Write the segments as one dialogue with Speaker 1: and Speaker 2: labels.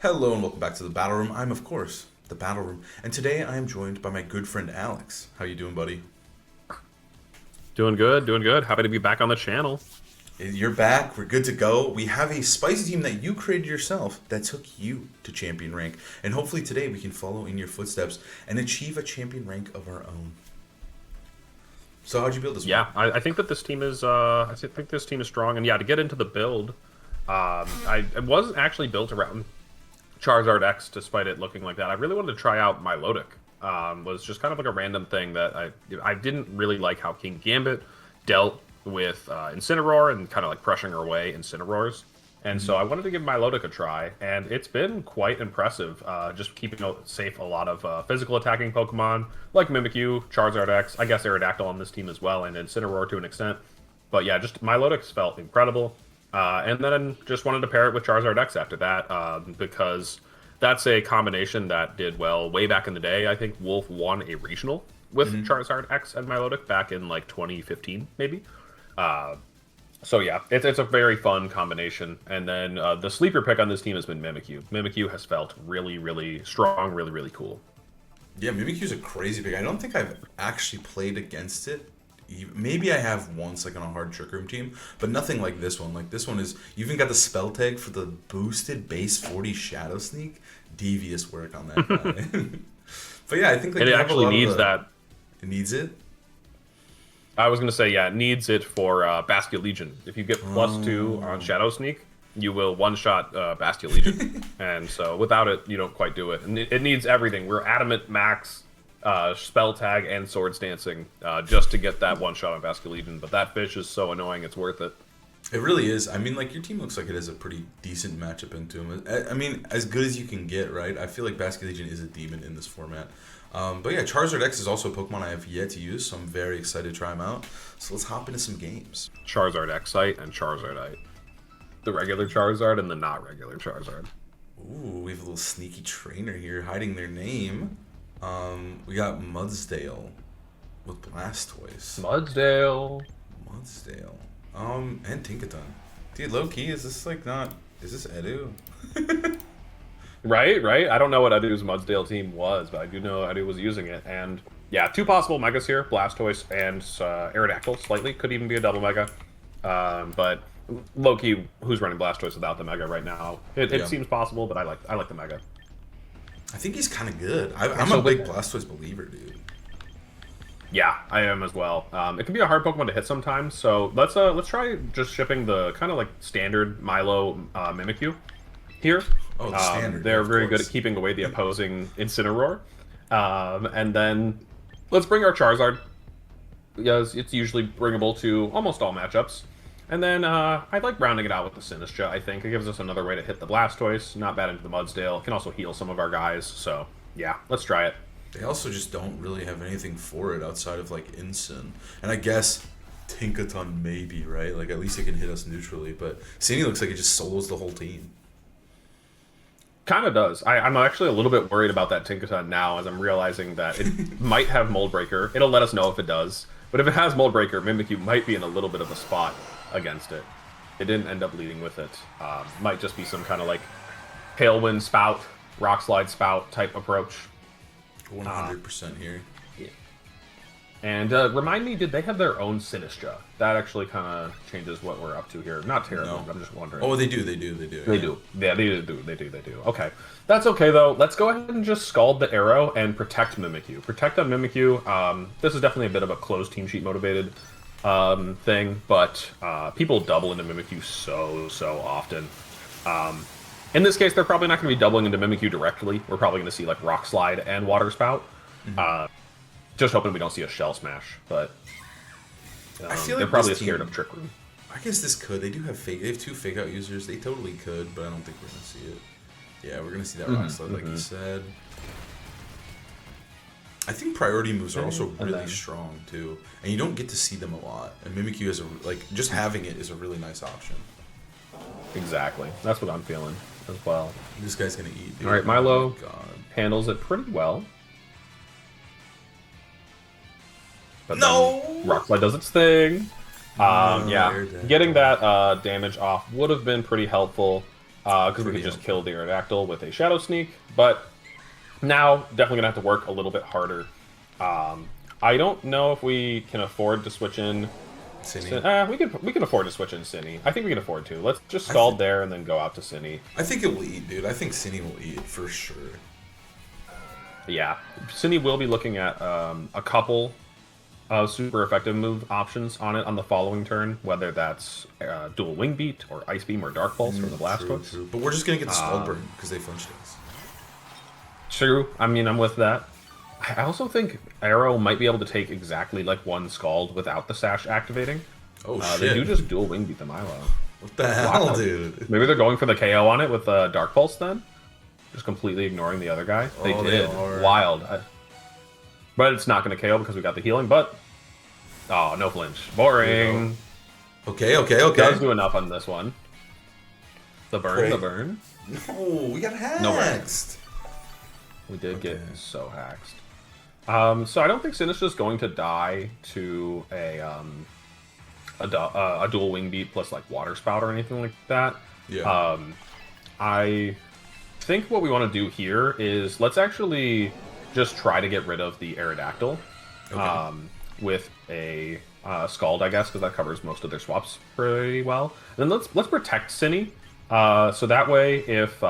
Speaker 1: Hello and welcome back to the Battle Room. I'm, of course, the Battle Room, and today I am joined by my good friend Alex. How you doing, buddy?
Speaker 2: Doing good, doing good. Happy to be back on the channel.
Speaker 1: You're back. We're good to go. We have a spicy team that you created yourself that took you to champion rank, and hopefully today we can follow in your footsteps and achieve a champion rank of our own. So how'd you build this one?
Speaker 2: Yeah, I think that this team is. I think this team is strong, and yeah, to get into the build, I it wasn't actually built around Charizard X, despite it looking like that. I really wanted to try out Milotic. Was just kind of like a random thing that I didn't really like how King Gambit dealt with Incineroar and kind of like crushing away Incineroars. And so I wanted to give Milotic a try, and it's been quite impressive. Just keeping safe a lot of physical attacking Pokemon like Mimikyu, Charizard X, I guess Aerodactyl on this team as well, and Incineroar to an extent. But yeah, just Milotic's felt incredible. And then just wanted to pair it with Charizard X after that, because that's a combination that did well way back in the day. I think Wolf won a regional with Charizard X and Milotic back in like 2015, maybe. Uh, so yeah, it's a very fun combination. And then the sleeper pick on this team has been Mimikyu. Mimikyu has felt really, really strong, really, really cool.
Speaker 1: Yeah, Mimikyu's a crazy pick. I don't think I've actually played against it. Maybe I have once, like on a hard Trick Room team, but nothing like this one. Like this one is, you even got the spell tag for the boosted base 40 Shadow Sneak. Devious work on that guy. But yeah, I think like
Speaker 2: And it
Speaker 1: you have a
Speaker 2: actually
Speaker 1: lot of
Speaker 2: needs that.
Speaker 1: it needs it.
Speaker 2: I was going to say, yeah, it needs it for Bastion Legion. If you get +2 on Shadow Sneak, you will one-shot Bastion Legion. And so without it, you don't quite do it. And it needs everything. We're Adamant Max, Spell Tag, and Swords Dancing just to get that one-shot on Bastion Legion. But that fish is so annoying, it's worth it.
Speaker 1: It really is. I mean, like, your team looks like it has a pretty decent matchup into him. I mean, as good as you can get, right? I feel like Basket Legion is a demon in this format. But yeah, Charizard X is also a Pokemon I have yet to use, so I'm very excited to try him out. So let's hop into some games.
Speaker 2: Charizard Excite and Charizardite. The regular Charizard and the not regular Charizard.
Speaker 1: Ooh, we have a little sneaky trainer here hiding their name. We got Mudsdale with Blastoise.
Speaker 2: Mudsdale.
Speaker 1: Mudsdale. And Tinkaton. Dude, low key, is this like not? Is this Edu?
Speaker 2: Right, right. I don't know what Edu's Mudsdale team was, but I do know Edu was using it. And yeah, two possible megas here: Blastoise and Aerodactyl. Slightly could even be a double mega. But low key, who's running Blastoise without the mega right now? It
Speaker 1: Yeah.
Speaker 2: seems possible, but I like the mega.
Speaker 1: I think he's kind of good. I'm
Speaker 2: so
Speaker 1: a big
Speaker 2: good.
Speaker 1: Blastoise believer, dude.
Speaker 2: Yeah, I am as well. It can be a hard Pokemon to hit sometimes, so let's try just shipping the kind of like standard Milo Mimikyu here.
Speaker 1: Oh, the standard.
Speaker 2: They're
Speaker 1: of
Speaker 2: very good
Speaker 1: course.
Speaker 2: at keeping away the opposing Incineroar. And then let's bring our Charizard, because it's usually bringable to almost all matchups. And then I like rounding it out with the Sinistcha, I think. It gives us another way to hit the Blastoise, not bad into the Mudsdale. It can also heal some of our guys, so yeah, let's try it.
Speaker 1: They also just don't really have anything for it outside of like Incin. And I guess Tinkaton maybe, right? Like at least it can hit us neutrally. But Sandy looks like it just solos the whole team.
Speaker 2: Kind of does. I'm actually a little bit worried about that Tinkaton now, as I'm realizing that it might have Mold Breaker. It'll let us know if it does. But if it has Mold Breaker, Mimikyu might be in a little bit of a spot against it. It didn't end up leading with it. Might just be some kind of like Tailwind Spout, Rock Slide Spout type approach.
Speaker 1: 100% here.
Speaker 2: And remind me, did they have their own Sinistcha? That actually kind of changes what we're up to here. Not terribly,
Speaker 1: No.
Speaker 2: but I'm just wondering.
Speaker 1: Oh, they do. They do.
Speaker 2: They do. Yeah, they do. Okay. That's okay, though. Let's go ahead and just Scald the Arrow and protect Mimikyu. Protect on Mimikyu. This is definitely a bit of a closed team sheet motivated thing, but people double into Mimikyu so often. In this case, they're probably not going to be doubling into Mimikyu directly. We're probably going to see like Rock Slide and Water Spout. Just hoping we don't see a Shell Smash, but
Speaker 1: I feel like
Speaker 2: they're probably
Speaker 1: this
Speaker 2: scared
Speaker 1: team-
Speaker 2: of Trick Room.
Speaker 1: I guess this could. They do have fake. They have two fake out users. They totally could, but I don't think we're gonna see it. Yeah, we're gonna see that rock slide, like you said. I think priority moves are also
Speaker 2: And
Speaker 1: really
Speaker 2: then-
Speaker 1: strong too, and you don't get to see them a lot. And Mimikyu is just having it is a really nice option.
Speaker 2: Exactly. That's what I'm feeling as well.
Speaker 1: This guy's gonna eat. Dude.
Speaker 2: All right, Milo.
Speaker 1: Oh my God.
Speaker 2: Handles it pretty well. But
Speaker 1: No!
Speaker 2: then Rock Slide does its thing.
Speaker 1: No,
Speaker 2: Yeah,
Speaker 1: you're dead.
Speaker 2: getting that damage off would have been pretty helpful. because we could just kill the Aerodactyl with a Shadow Sneak. But now, definitely going to have to work a little bit harder. I don't know if we can afford to switch in...
Speaker 1: Cine.
Speaker 2: we can afford to switch in Cine. I think we can afford to. Let's just Scald there and then go out to Cine.
Speaker 1: I think it will eat, dude. I think Cine will eat for sure.
Speaker 2: Yeah. Cine will be looking at a couple super effective move options on it on the following turn, whether that's dual Wing Beat or Ice Beam or Dark Pulse from the Blastoise.
Speaker 1: True. But we're just going to get the Scald Burn because they flinched us.
Speaker 2: True. I mean, I'm with that. I also think Arrow might be able to take exactly like one Scald without the Sash activating.
Speaker 1: Oh, shit.
Speaker 2: They do just dual Wing Beat the Milo.
Speaker 1: What the hell, dude?
Speaker 2: Maybe they're going for the KO on it with Dark Pulse then? Just completely ignoring the other guy. They did. Wild. But it's not going to KO because we got the healing, but... Oh, no flinch. Boring.
Speaker 1: Okay.
Speaker 2: Does do enough on this one. The burn.
Speaker 1: No, we got hacked.
Speaker 2: No burn. We did get so hacked. So I don't think Sinistra's going to die to a dual Wing Beat plus like Water Spout or anything like that.
Speaker 1: Yeah.
Speaker 2: I think what we want to do here is let's actually just try to get rid of the Aerodactyl with a Scald, I guess, because that covers most of their swaps pretty well. And then let's protect Cine, so that way if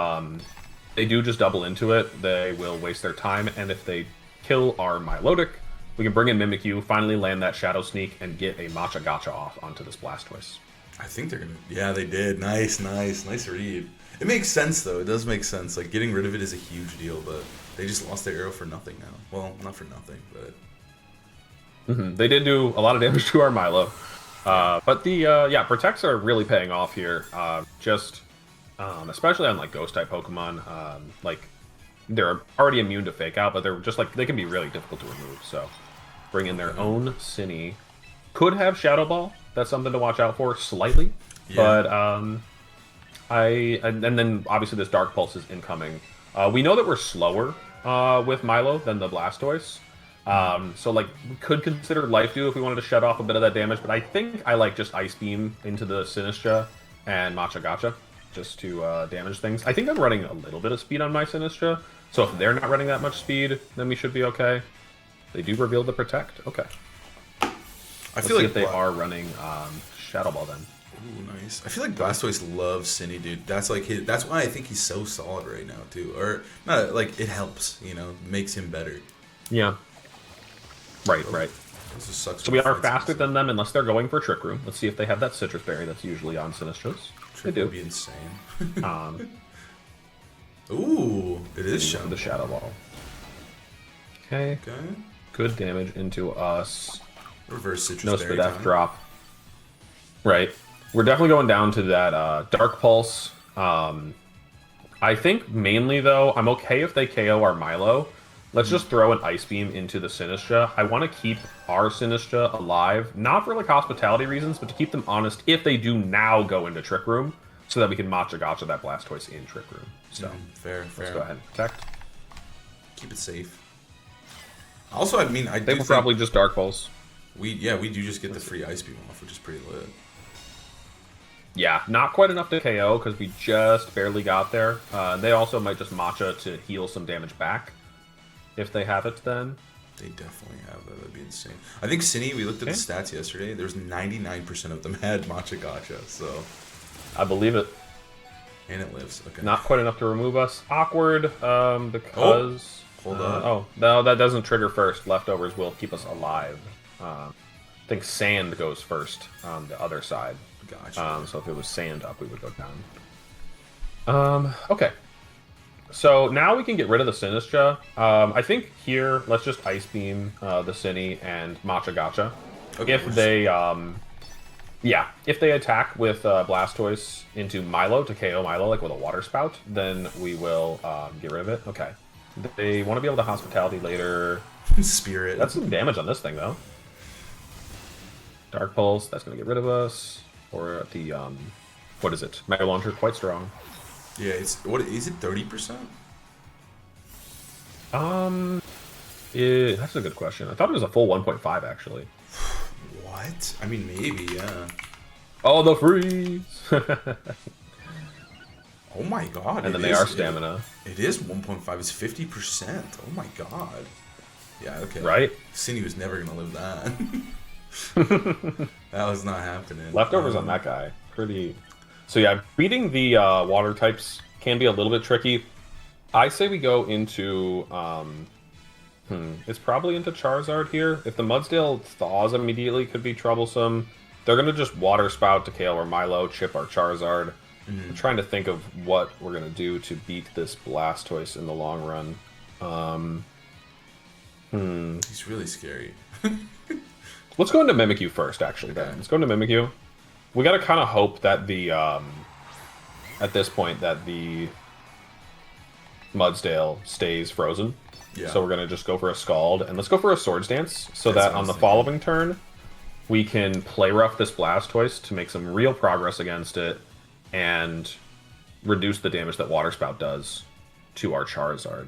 Speaker 2: they do just double into it, they will waste their time, and if they kill our Milotic, we can bring in Mimikyu, finally land that Shadow Sneak, and get a Matcha Gotcha off onto this Blastoise.
Speaker 1: I think they're gonna... Yeah, they did. Nice read. It makes sense, though. It does make sense. Like, getting rid of it is a huge deal, but they just lost their arrow for nothing now. Well, not for nothing, but...
Speaker 2: They did do a lot of damage to our Milo. But the, Protects are really paying off here. Especially on, like, Ghost-type Pokemon. Like, they're already immune to Fake Out, but they're just, like, they can be really difficult to remove, so... Bring in their own Cine. Could have Shadow Ball. That's something to watch out for, slightly. Yeah. But, and then, obviously, this Dark Pulse is incoming. We know that we're slower with Milo than the Blastoise. So, like, we could consider Life Dew if we wanted to shut off a bit of that damage, but I think I like just Ice Beam into the Sinistra and Matcha Gotcha just to damage things. I think I'm running a little bit of speed on my Sinistra, so if they're not running that much speed, then we should be okay. They do reveal the Protect. Okay.
Speaker 1: I feel like
Speaker 2: if they are running Shadow Ball then.
Speaker 1: Ooh, nice. I feel like Blastoise loves Cine, dude. That's like his, that's why I think he's so solid right now too. Or not like it helps, you know, makes him better.
Speaker 2: Yeah. Right.
Speaker 1: This just sucks.
Speaker 2: So we are faster than them unless they're going for Trick Room. Let's see if they have that Citrus Berry that's usually on Sinistras.
Speaker 1: Trick Room would be insane. Ooh, it is shown.
Speaker 2: The Shadow Ball. Okay. Good damage into us.
Speaker 1: Reverse Citrus
Speaker 2: no
Speaker 1: Berry
Speaker 2: Spadef drop. Right. We're definitely going down to that Dark Pulse. I think mainly, though, I'm okay if they KO our Milo. Let's just throw an Ice Beam into the Sinistra. I want to keep our Sinistra alive, not for like hospitality reasons, but to keep them honest if they do now go into Trick Room, so that we can Matcha Gotcha that Blastoise in Trick Room. So
Speaker 1: fair.
Speaker 2: Let's go ahead and protect.
Speaker 1: Keep it safe. Also, I mean,
Speaker 2: they will probably just Dark Pulse.
Speaker 1: We do just get the free Ice Beam off, which is pretty lit.
Speaker 2: Yeah, not quite enough to KO because we just barely got there. They also might just Matcha to heal some damage back. If they have it, then.
Speaker 1: They definitely have that. That'd be insane. I think Cine, we looked at the stats yesterday. There's 99% of them had Matcha Gotcha, so.
Speaker 2: I believe it.
Speaker 1: And it lives. Okay.
Speaker 2: Not quite enough to remove us. Awkward, because...
Speaker 1: Hold on.
Speaker 2: Oh, no, that doesn't trigger first. Leftovers will keep us alive. I think Sand goes first on the other side.
Speaker 1: Gotcha. So
Speaker 2: if it was Sand up, we would go down. Okay. So now we can get rid of the Sinistra. I think here, let's just Ice Beam the Cine and Matcha Gotcha. Okay, if they, if they attack with Blastoise into Milo to KO Milo, like with a Water Spout, then we will get rid of it. Okay. They want to be able to Hospitality later.
Speaker 1: Spirit.
Speaker 2: That's some damage on this thing, though. Dark Pulse, that's going to get rid of us. Or the, what is it? Mega Launcher, quite strong.
Speaker 1: Yeah, it's, what, is it 30%?
Speaker 2: That's a good question. I thought it was a full 1.5, actually.
Speaker 1: What? I mean, maybe, yeah.
Speaker 2: Oh, the freeze!
Speaker 1: Oh my god.
Speaker 2: And then they are stamina.
Speaker 1: It is 1.5. It's 50%. Oh my god. Yeah, okay.
Speaker 2: Right?
Speaker 1: Cindy was never going to live that. That was not happening.
Speaker 2: Leftovers on that guy. Pretty... So yeah, beating the water types can be a little bit tricky. I say we go into... It's probably into Charizard here. If the Mudsdale thaws immediately, could be troublesome. They're going to just Water Spout to KO or Milo, chip our Charizard. I'm trying to think of what we're going to do to beat this Blastoise in the long run.
Speaker 1: He's really scary.
Speaker 2: Let's go into Mimikyu first, actually, then. Let's go into Mimikyu. We got to kind of hope that the... at this point, that the Mudsdale stays frozen.
Speaker 1: Yeah.
Speaker 2: So we're going to just go for a Scald. And let's go for a Swords Dance, so that on the following turn, we can play rough this Blastoise to make some real progress against it, and reduce the damage that Water Spout does to our Charizard.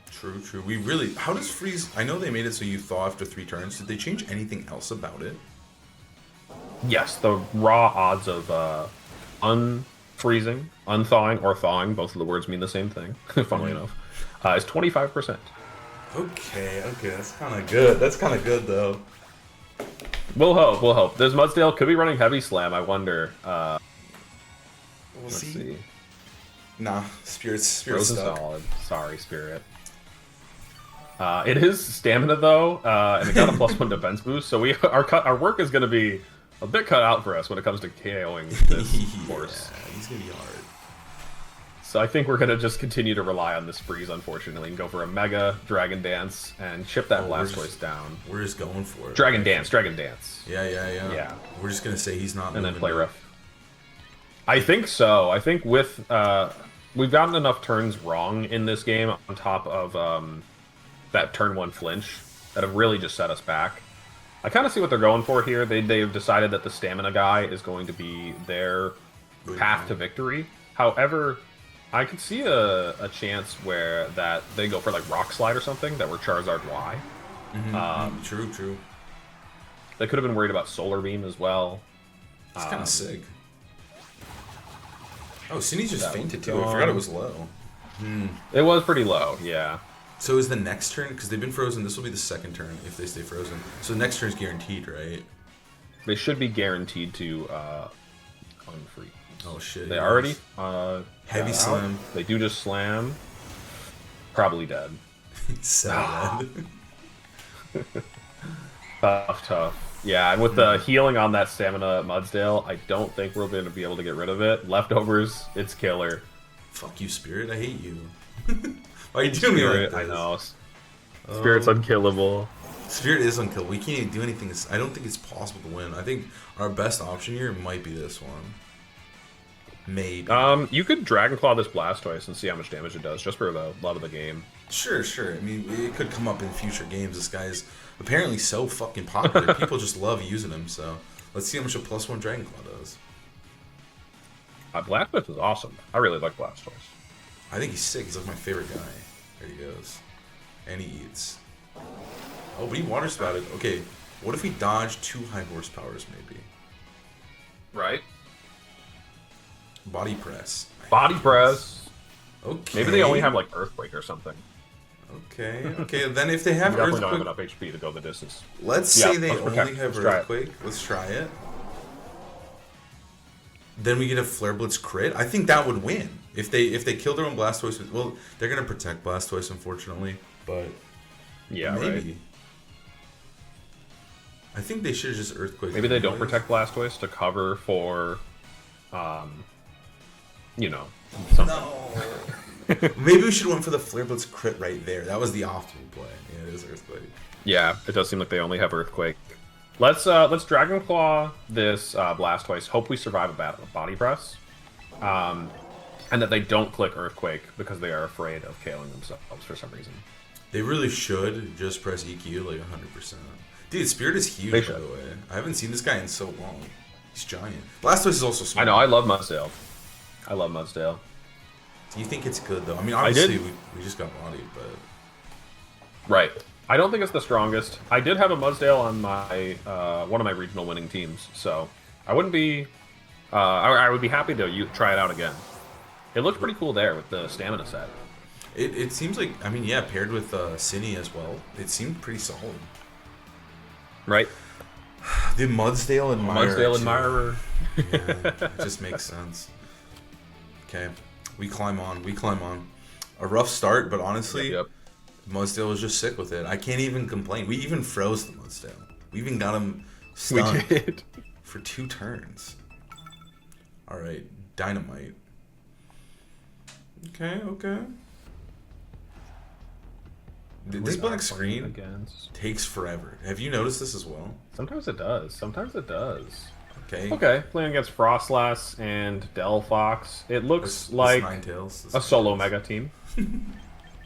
Speaker 1: True, true. We really... How does freeze... I know they made it so you thaw after 3 turns. Did they change anything else about it?
Speaker 2: Yes, the raw odds of unfreezing, unthawing, or thawing, both of the words mean the same thing, funnily enough, is 25%.
Speaker 1: Okay, that's kind of good. That's kind of good, though.
Speaker 2: We'll hope. This Mudsdale could be running Heavy Slam, I wonder.
Speaker 1: We'll see. Nah, Spirit's
Speaker 2: Frozen
Speaker 1: stuck.
Speaker 2: solid. Sorry, Spirit. It is stamina though, and it got a +1 defense boost, so our work is going to be a bit cut out for us when it comes to KOing this horse.
Speaker 1: Yeah, he's going to be hard.
Speaker 2: So I think we're going to just continue to rely on this freeze, unfortunately, and go for a Mega Dragon Dance and chip that Blastoise down.
Speaker 1: We're just going for it.
Speaker 2: Dragon Dance.
Speaker 1: Yeah. We're just going to say he's not
Speaker 2: and then play rough. I think so. I think with... we've gotten enough turns wrong in this game on top of that turn 1 flinch that have really just set us back. I kind of see what they're going for here. They've decided that the stamina guy is going to be their path to victory. However, I could see a chance where that they go for like Rock Slide or something that were Charizard Y.
Speaker 1: True.
Speaker 2: They could have been worried about Solar Beam as well.
Speaker 1: It's kind of sick. Oh, Cindy's just fainted too. I forgot it was low.
Speaker 2: It was pretty low, yeah.
Speaker 1: So is the next turn, because they've been frozen, this will be the second turn if they stay frozen. So the next turn is guaranteed, right?
Speaker 2: They should be guaranteed to unfreeze.
Speaker 1: Oh shit.
Speaker 2: They already
Speaker 1: Heavy Slam.
Speaker 2: They do just slam. Probably dead.
Speaker 1: So dead.
Speaker 2: Tough. Yeah, and with the healing on that stamina Mudsdale, I don't think we're going to be able to get rid of it. Leftovers, it's killer.
Speaker 1: Fuck you, Spirit. I hate you. Why are you doing me like this?
Speaker 2: I know. Spirit's unkillable.
Speaker 1: Spirit is unkillable. We can't even do anything. I don't think it's possible to win. I think our best option here might be this one. Maybe.
Speaker 2: You could Dragon Claw this Blastoise and see how much damage it does, just for the love of the game.
Speaker 1: Sure. I mean, it could come up in future games. This guy's apparently so fucking popular. People just love using him, so let's see how much a +1 Dragon Claw does.
Speaker 2: Blastoise is awesome. I really like Blastoise.
Speaker 1: I think he's sick. He's like my favorite guy. There he goes. And he eats. Oh, but he Water Spouted. Okay, what if we dodge 2 high horsepowers, maybe?
Speaker 2: Right.
Speaker 1: Body Press.
Speaker 2: Body Press.
Speaker 1: Okay.
Speaker 2: Maybe they only have, like, Earthquake or something.
Speaker 1: Okay. Then if they have
Speaker 2: definitely
Speaker 1: Earthquake...
Speaker 2: don't have enough HP to go the distance.
Speaker 1: Let's say they only have Earthquake. Let's try it. Then we get a Flare Blitz crit. I think that would win. If they kill their own Blastoise with... Well, they're going to protect Blastoise, unfortunately. But...
Speaker 2: Yeah,
Speaker 1: maybe.
Speaker 2: right.
Speaker 1: I think they should have just Earthquake.
Speaker 2: Maybe they don't protect Blastoise to cover for... you know, something.
Speaker 1: No. Maybe we should have went for the Flare Blitz crit right there. That was the optimal play. Yeah, it is Earthquake.
Speaker 2: Yeah, it does seem like they only have Earthquake. Let's Dragon Claw this Blastoise. Hope we survive a Body Press, and that they don't click Earthquake because they are afraid of KOing themselves for some reason.
Speaker 1: They really should just press EQ like 100%. Dude, Spirit is huge, by the way. I haven't seen this guy in so long. He's giant. Blastoise is also small.
Speaker 2: I know. I love Mudsdale.
Speaker 1: Do you think it's good though? I mean, obviously we just got bodied, but
Speaker 2: right. I don't think it's the strongest. I did have a Mudsdale on my one of my regional winning teams, so I wouldn't be. I would be happy to try it out again. It looked pretty cool there with the stamina set.
Speaker 1: It seems like, I mean, yeah, paired with Cine as well, it seemed pretty solid.
Speaker 2: Right?
Speaker 1: The Mudsdale Admirer.
Speaker 2: Mudsdale Admirer.
Speaker 1: Yeah, it just makes sense. Okay, we climb on. We climb on. A rough start, but honestly,
Speaker 2: Yep.
Speaker 1: Mudsdale was just sick with it. I can't even complain. We even froze the Mudsdale. We even got him stunned
Speaker 2: We did.
Speaker 1: for 2 turns. All right, Dynamite. Okay, okay. This black screen
Speaker 2: against.
Speaker 1: takes forever. Have you noticed this as well?
Speaker 2: Sometimes it does. Sometimes it does.
Speaker 1: Okay.
Speaker 2: Okay, playing against Frostlass and Delphox. It looks
Speaker 1: This
Speaker 2: like
Speaker 1: Ninetales,
Speaker 2: a solo mega team.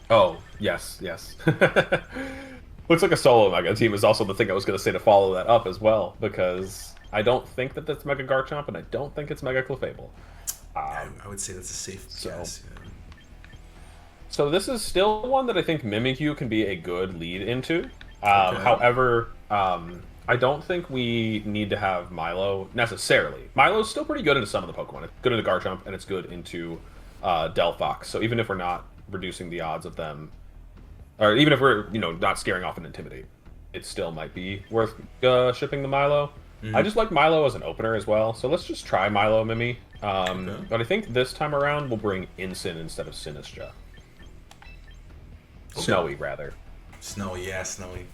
Speaker 2: Oh, yes, yes. Looks like a solo mega team is also the thing I was going to say to follow that up as well, because I don't think that that's Mega Garchomp, and I don't think it's Mega Clefable.
Speaker 1: I would say that's a safe guess. Yeah.
Speaker 2: So this is still one that I think Mimikyu can be a good lead into.
Speaker 1: Okay.
Speaker 2: However, I don't think we need to have Milo necessarily. Milo's still pretty good into some of the Pokemon. It's good into Garchomp, and it's good into Delphox. So even if we're not reducing the odds of them, or even if we're not scaring off and Intimidate, it still might be worth shipping the Milo. I just like Milo as an opener as well, so let's just try Milo Mimi. But I think this time around we'll bring Incin instead of Sinistcha.
Speaker 1: Okay.
Speaker 2: Snowy, rather.
Speaker 1: Snowy, yeah, Snowy.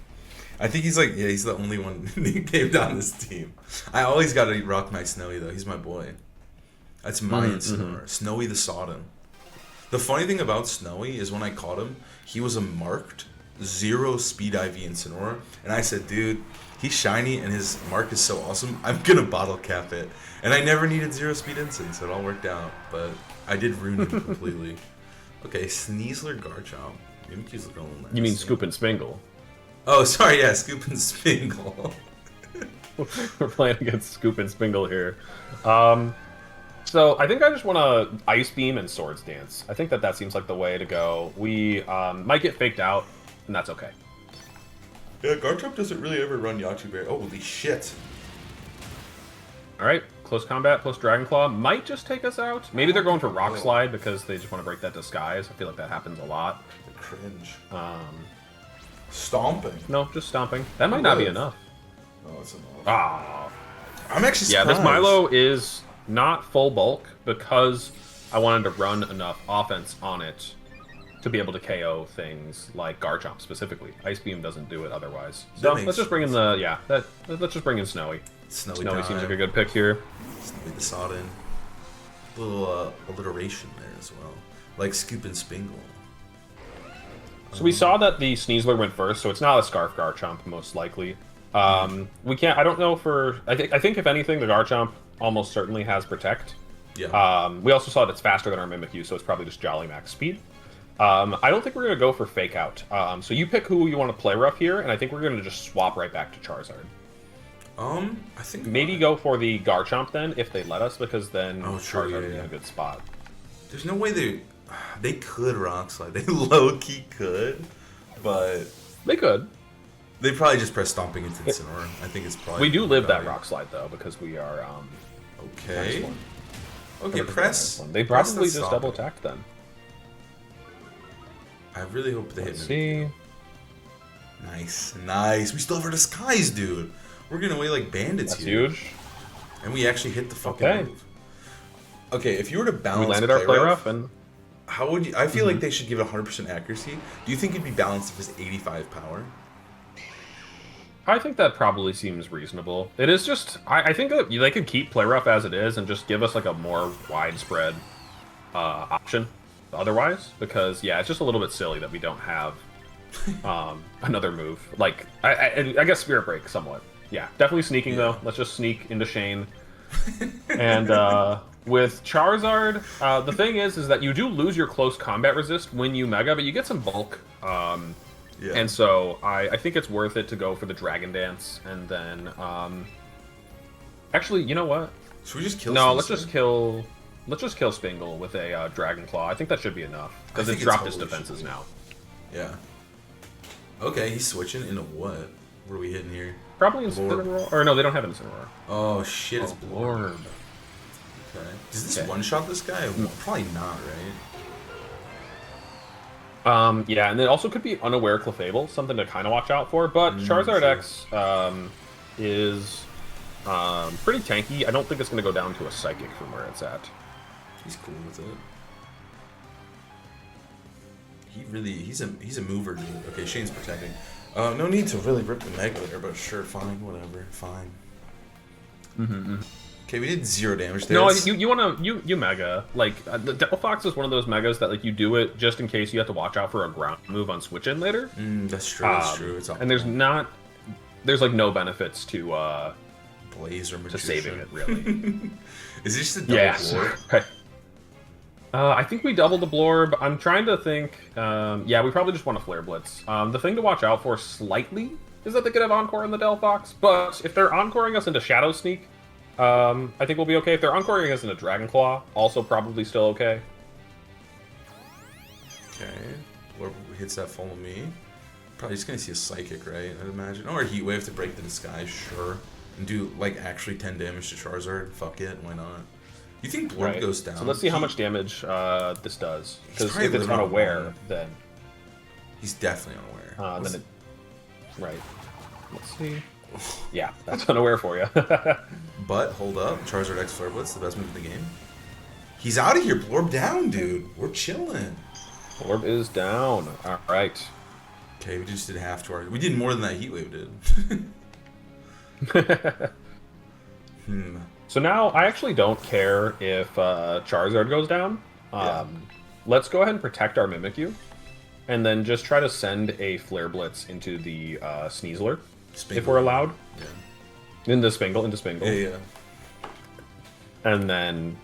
Speaker 1: I think he's like, yeah, he's the only one who came down this team. I always gotta rock my Snowy though. He's my boy. That's my Incineroar. Snowy the Sodden. The funny thing about Snowy is when I caught him, he was a marked 0 speed IV Incineroar, and I said, dude, he's shiny and his mark is so awesome, I'm gonna bottle cap it. And I never needed 0 speed Incin, so it all worked out. But I did ruin him completely. Okay, Sneasler Garchomp. Mimikyu's looking a little nice.
Speaker 2: You mean Scoop and Spingle?
Speaker 1: Oh, sorry, yeah, Scoop and Spingle.
Speaker 2: We're playing against Scoop and Spingle here. So I think I just want to Ice Beam and Swords Dance. I think that seems like the way to go. We might get faked out, and that's okay.
Speaker 1: Yeah, Garchomp doesn't really ever run Yachi Berry. Oh, holy shit.
Speaker 2: All right, close combat plus Dragon Claw might just take us out. Maybe they're going for Rock Slide because they just want to break that disguise. I feel like that happens a lot.
Speaker 1: Cringe. Stomping.
Speaker 2: No, just Stomping. That might not be enough.
Speaker 1: Oh, that's enough.
Speaker 2: Ah.
Speaker 1: I'm actually surprised.
Speaker 2: Yeah, this Milo is not full bulk because I wanted to run enough offense on it to be able to KO things like Garchomp specifically. Ice Beam doesn't do it otherwise. So let's just bring in let's just bring in Snowy. Snowy seems like a good pick here.
Speaker 1: Snowy the Sodden. A little alliteration there as well. Like Scoop and Spingle.
Speaker 2: So we saw that the Sneasler went first, so it's not a Scarf Garchomp, most likely. We can't. I don't know for. I think if anything, the Garchomp almost certainly has Protect.
Speaker 1: Yeah.
Speaker 2: We also saw that it's faster than our Mimikyu, so it's probably just Jolly Max Speed. I don't think we're gonna go for Fake Out. So you pick who you want to play rough here, and I think we're gonna just swap right back to Charizard.
Speaker 1: I think
Speaker 2: Maybe go for the Garchomp then, if they let us, because then
Speaker 1: sure,
Speaker 2: Charizard is in a good spot.
Speaker 1: There's no way they could Rock Slide. They low key could, but
Speaker 2: They could.
Speaker 1: They probably just press Stomping into Incineroar. I think it's probably.
Speaker 2: We do live that Rock Slide though, because we are.
Speaker 1: Okay. Okay, press.
Speaker 2: They probably just double attacked then.
Speaker 1: I really hope they
Speaker 2: Let's
Speaker 1: hit
Speaker 2: see.
Speaker 1: me. Nice. We still have our disguise, dude. We're getting away like bandits
Speaker 2: That's
Speaker 1: here.
Speaker 2: huge.
Speaker 1: And we actually hit the fucking move. Okay, if you were to balance
Speaker 2: We landed our play rough, and
Speaker 1: how would you? I feel like they should give it 100% accuracy. Do you think it'd be balanced if it's 85 power?
Speaker 2: I think that probably seems reasonable. It is just, I think that they could keep play rough as it is and just give us like a more widespread option otherwise, because yeah, it's just a little bit silly that we don't have another move. Like, I guess Spirit Break somewhat. Yeah, definitely sneaking though. Let's just sneak into Shane. And with Charizard, the thing is that you do lose your close combat resist when you Mega, but you get some bulk.
Speaker 1: Yeah.
Speaker 2: And so I think it's worth it to go for the Dragon Dance, and then actually, you know what?
Speaker 1: Should we just kill?
Speaker 2: No, let's just kill Spingle with a Dragon Claw. I think that should be enough because it's dropped his defenses now.
Speaker 1: Yeah. Okay, he's switching into what? What are we hitting here?
Speaker 2: Probably Incineroar. Or no, they don't have Incineroar.
Speaker 1: Oh shit, it's Blorb. Okay. Does this
Speaker 2: Okay.
Speaker 1: one-shot this guy? Probably not, right?
Speaker 2: Yeah, and it also could be unaware Clefable, something to kind of watch out for. But Charizard
Speaker 1: True.
Speaker 2: X is pretty tanky. I don't think it's going to go down to a Psychic from where it's at.
Speaker 1: He's cool with it. He's a mover, dude. Okay, Shane's protecting. No need to really rip the Mega there, but sure, fine, whatever, fine. Okay, we did 0 damage there.
Speaker 2: No, you Mega. Like, the Delphox is one of those Megas that, like, you do it just in case you have to watch out for a ground move on switch in later.
Speaker 1: That's true, that's true. It's
Speaker 2: and there's, like, no benefits to,
Speaker 1: Blaze or Magician.
Speaker 2: to saving it, really.
Speaker 1: Is this the double Blorb?
Speaker 2: Okay. I think we doubled the Blorb. I'm trying to think. Yeah, we probably just want a Flare Blitz. The thing to watch out for slightly is that they could have Encore in the Delphox, but if they're Encoring us into Shadow Sneak, I think we'll be okay. If they're Encoring us into Dragon Claw, also probably still okay.
Speaker 1: Okay. Blorb hits that Follow Me. Probably just gonna see a Psychic, right? I'd imagine. Or a Heat Wave to break the disguise, sure. And do, like, actually 10 damage to Charizard. Fuck it, why not? You think Blorb goes down?
Speaker 2: So let's see how much damage this does. Because if it's
Speaker 1: literally
Speaker 2: unaware, then...
Speaker 1: He's definitely unaware.
Speaker 2: Then it... Right. Let's see. Yeah, that's unaware for you.
Speaker 1: But, hold up. Charizard X Flare Blitz, the best move in the game. He's out of here. Blorb down, dude. We're chilling.
Speaker 2: Blorb is down. Alright.
Speaker 1: Okay, we just did half to our... We did more than that Heat Wave did.
Speaker 2: So now, I actually don't care if Charizard goes down.
Speaker 1: Yeah.
Speaker 2: Let's go ahead and protect our Mimikyu. And then just try to send a Flare Blitz into the Sneasler, if we're allowed.
Speaker 1: Yeah.
Speaker 2: Into Spingle.
Speaker 1: Yeah.
Speaker 2: And then,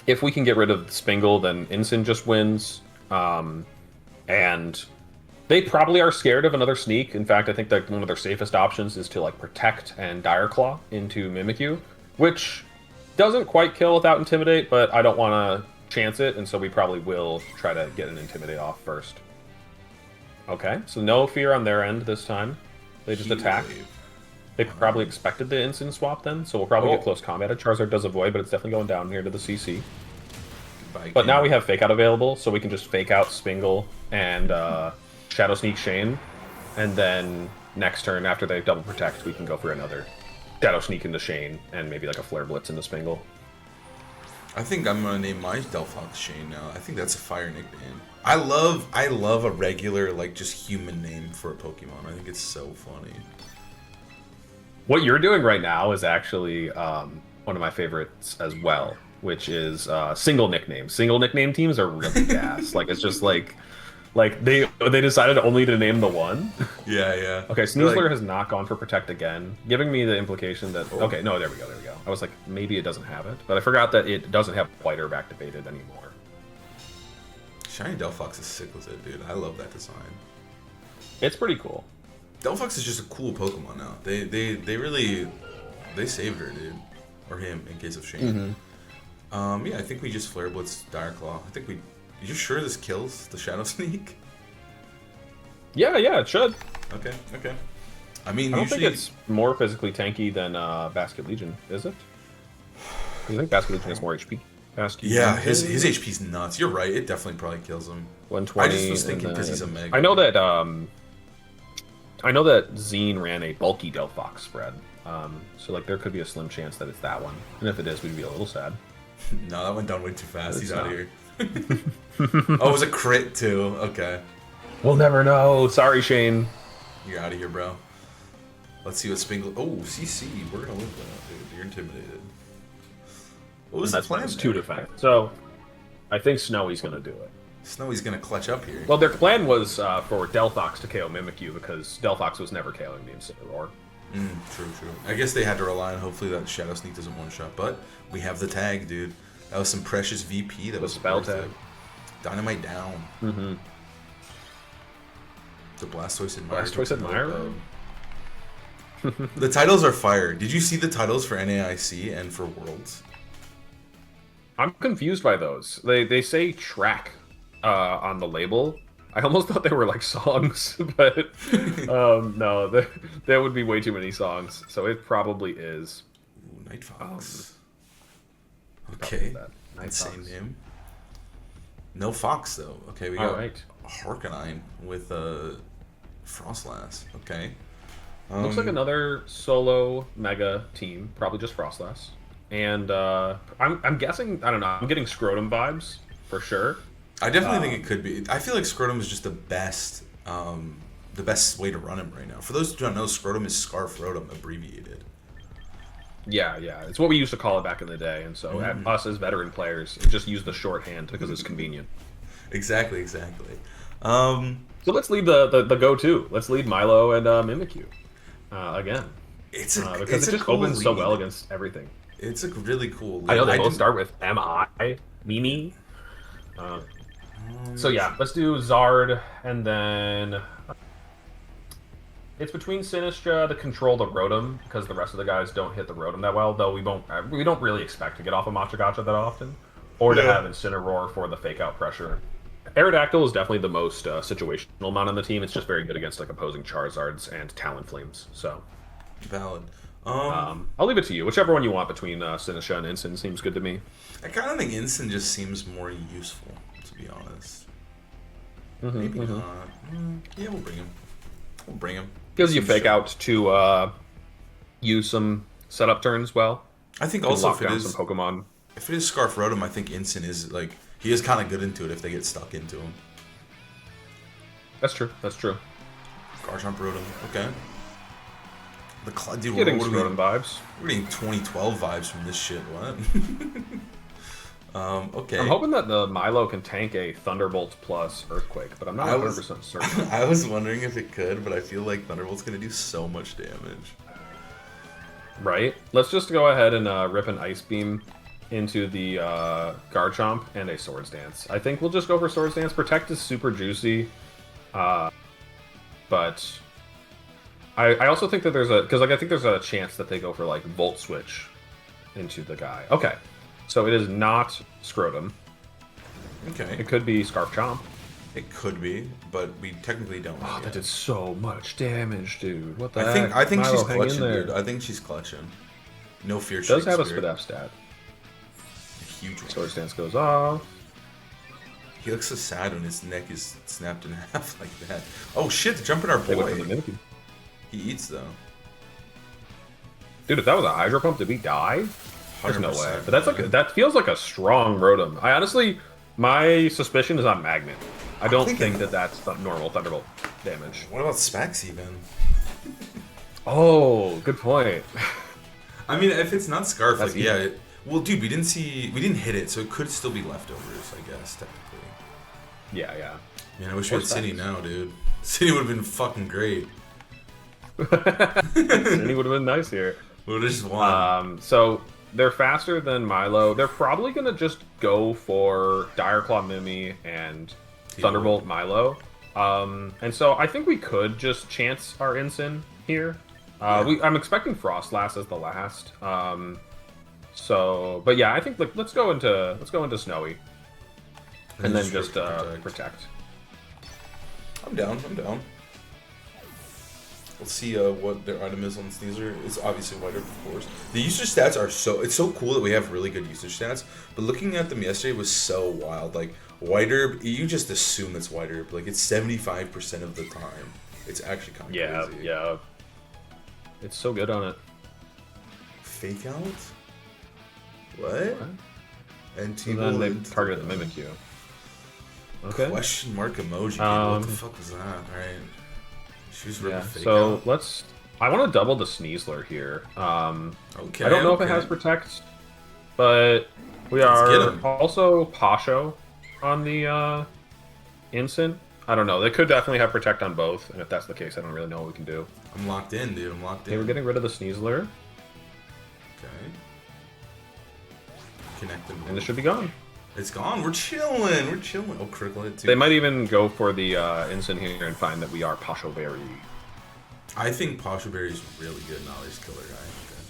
Speaker 2: if we can get rid of Spingle, then Incin just wins. And they probably are scared of another Sneak. In fact, I think that one of their safest options is to, like, protect and Dire Claw into Mimikyu, which doesn't quite kill without Intimidate, but I don't want to chance it, and so we probably will try to get an Intimidate off first. Okay, so no fear on their end this time. They just attack. They probably expected the instant swap then, so we'll probably get close combat. Charizard does avoid, but it's definitely going down here to the CC. But now we have Fake Out available, so we can just Fake Out Spingle and Shadow Sneak Shane, and then next turn, after they double protect, we can go for another Shadow Sneak into Shane, and maybe like a Flare Blitz into Spingle.
Speaker 1: I think I'm gonna name my Delphox Shane now. I think that's a fire nickname. I love a regular, like, just human name for a Pokemon. I think it's so funny.
Speaker 2: What you're doing right now is actually one of my favorites as well, which is single nicknames. Single nickname teams are really gas. Like, it's just like they decided only to name the one.
Speaker 1: Yeah.
Speaker 2: Okay, Sneasler has not gone for Protect again, giving me the implication that okay, no, there we go. I was like, maybe it doesn't have it, but I forgot that it doesn't have White Herb activated anymore.
Speaker 1: Shiny Delphox is sick with it, dude. I love that design.
Speaker 2: It's pretty cool.
Speaker 1: Delphox is just a cool Pokemon now. They really saved her, dude, or him in case of Shane. Yeah, I think we just Flare Blitz Dire Claw. I think we. Are you sure this kills the Shadow Sneak?
Speaker 2: Yeah, it should.
Speaker 1: Okay. I mean,
Speaker 2: I don't
Speaker 1: usually
Speaker 2: think it's more physically tanky than Basket Legion, is it? 'Cause I think Basket Legion has more HP.
Speaker 1: Yeah, his HP's nuts. You're right. It definitely probably kills him.
Speaker 2: 120.
Speaker 1: I just was thinking because he's a Mega.
Speaker 2: I know that Zine ran a bulky Delphox spread, so like there could be a slim chance that it's that one. And if it is, we'd be a little sad.
Speaker 1: No, that went down way too fast. He's out of here. Oh, it was a crit too. Okay.
Speaker 2: We'll never know. Sorry, Shane.
Speaker 1: You're out of here, bro. Let's see what Spingle. Oh, CC. We're gonna live that, dude. You're intimidated. What was the plan?
Speaker 2: It's 2 defense. So, I think Snowy's gonna do it.
Speaker 1: Snowy's gonna clutch up here.
Speaker 2: Well, their plan was for Delphox to KO Mimikyu because Delphox was never KOing the Incineroar.
Speaker 1: True. I guess they had to rely on hopefully that Shadow Sneak doesn't one-shot, but we have the tag, dude. That was some precious VP. That was
Speaker 2: spell tag.
Speaker 1: Dynamite down. The Blastoise Admirer.
Speaker 2: Blastoise Admirer?
Speaker 1: The titles are fire. Did you see the titles for NAIC and for Worlds?
Speaker 2: I'm confused by those. They say track on the label. I almost thought they were like songs, but no, there would be way too many songs. So it probably is.
Speaker 1: Ooh, Night Fox. Okay.
Speaker 2: That.
Speaker 1: Insane
Speaker 2: Fox.
Speaker 1: name. No Fox though. Okay, we
Speaker 2: All
Speaker 1: got
Speaker 2: right.
Speaker 1: Harkonine with Frostlass. Okay.
Speaker 2: Looks like another solo mega team, probably just Frostlass. And I'm guessing, I don't know, I'm getting Scrotum vibes for sure.
Speaker 1: I definitely think it could be. I feel like Scrotum is just the best way to run him right now. For those who don't know, Scrotum is Scarf Rotom abbreviated.
Speaker 2: Yeah, it's what we used to call it back in the day, and so us as veteran players just use the shorthand because it's convenient.
Speaker 1: Exactly.
Speaker 2: So let's lead the go-to. Let's lead Milo and Mimikyu again.
Speaker 1: It's
Speaker 2: because it just
Speaker 1: cool
Speaker 2: opens so
Speaker 1: lead.
Speaker 2: well against everything.
Speaker 1: It's a really cool lead.
Speaker 2: I know they both start with M-I, Mimi. So yeah, let's do Zard, and then it's between Sinistcha to control the Rotom, because the rest of the guys don't hit the Rotom that well, though we don't really expect to get off a Machagacha that often, or to have Incineroar for the fake-out pressure. Aerodactyl is definitely the most situational amount on the team. It's just very good against like opposing Charizards and Talonflames, so...
Speaker 1: Valid.
Speaker 2: I'll leave it to you. Whichever one you want between Sinistcha and Incin seems good to me.
Speaker 1: I kind of think Instant just seems more useful, to be honest. Maybe not. Yeah, we'll bring him.
Speaker 2: Gives you fake out to use some setup turns well.
Speaker 1: I think also
Speaker 2: lock down some Pokemon.
Speaker 1: If it is Scarf Rotom, I think Instant is like he is kind of good into it if they get stuck into him.
Speaker 2: That's true.
Speaker 1: Garchomp Rotom, okay. Dude,
Speaker 2: Getting Rotom vibes.
Speaker 1: We're getting 2012 vibes from this shit. What? Okay.
Speaker 2: I'm hoping that the Milo can tank a Thunderbolt plus Earthquake, but I'm not 100% certain.
Speaker 1: I was wondering if it could, but I feel like Thunderbolt's gonna do so much damage.
Speaker 2: Right? Let's just go ahead and rip an Ice Beam into the Garchomp and a Swords Dance. I think we'll just go for Swords Dance. Protect is super juicy, but I also think that there's I think there's a chance that they go for like Volt Switch into the guy. Okay, so it is not Scrotum.
Speaker 1: Okay.
Speaker 2: It could be Scarf Chomp.
Speaker 1: It could be, but we technically don't know.
Speaker 2: Oh,
Speaker 1: yet.
Speaker 2: that did so much damage, dude. What the heck?
Speaker 1: I think
Speaker 2: Milo,
Speaker 1: she's
Speaker 2: hang in
Speaker 1: clutching,
Speaker 2: there.
Speaker 1: dude. I think she's clutching. No fear.
Speaker 2: Does have a
Speaker 1: Spirit.
Speaker 2: Spadef stat.
Speaker 1: Huge one.
Speaker 2: Sword Stance goes off.
Speaker 1: He looks so sad when his neck is snapped in half like that. Oh shit! They're jumping our
Speaker 2: They went
Speaker 1: boy.
Speaker 2: for the Mimikyu.
Speaker 1: He eats though.
Speaker 2: Dude, if that was a Hydro Pump, did we die? There's no way.
Speaker 1: 100%.
Speaker 2: But that's like that feels like a strong Rotom. I honestly, my suspicion is on Magnet. I don't think that that's the normal Thunderbolt damage.
Speaker 1: What about Specs even?
Speaker 2: Oh, good point.
Speaker 1: I mean, if it's not Scarf,
Speaker 2: That's
Speaker 1: like yeah. Well, dude, we didn't hit it, so it could still be leftovers, I guess technically.
Speaker 2: Yeah.
Speaker 1: Man, I wish we had City now, dude. City would have been fucking great.
Speaker 2: City would have been nice here.
Speaker 1: We would have just won.
Speaker 2: So they're faster than Milo. They're probably gonna just go for Dire Claw Mimi and Thunderbolt Milo. And so I think we could just chance our Incin here. I'm expecting Frostlass as the last. But yeah, I think let's go into Snowy, and then just protect.
Speaker 1: I'm down. Let's see what their item is on Sneasler. It's obviously White Herb, of course. The usage stats are it's so cool that we have really good usage stats. But looking at them yesterday was so wild. Like White Herb, you just assume it's White Herb. Like it's 75% of the time. It's actually kind of crazy.
Speaker 2: Yeah. It's so good on it.
Speaker 1: Fake out? What? And
Speaker 2: then they targeted the Mimikyu. Okay.
Speaker 1: Question mark emoji. Dude. What the fuck was that? Alright. She was ripping fake out.
Speaker 2: I want to double the Sneasler here.
Speaker 1: Okay.
Speaker 2: I don't know if it has Protect, but we are also Pasho on the Incin. I don't know. They could definitely have Protect on both, and if that's the case, I don't really know what we can do.
Speaker 1: I'm locked in, dude. I'm locked in.
Speaker 2: Okay, we're getting rid of the Sneasler.
Speaker 1: Okay. Connect them.
Speaker 2: And this should be gone.
Speaker 1: It's gone. We're chilling. Oh, critical hit too.
Speaker 2: They might even go for the Incin here and find that we are Pasho Berry.
Speaker 1: I think Pasho Berry is really good knowledge killer guy. Okay.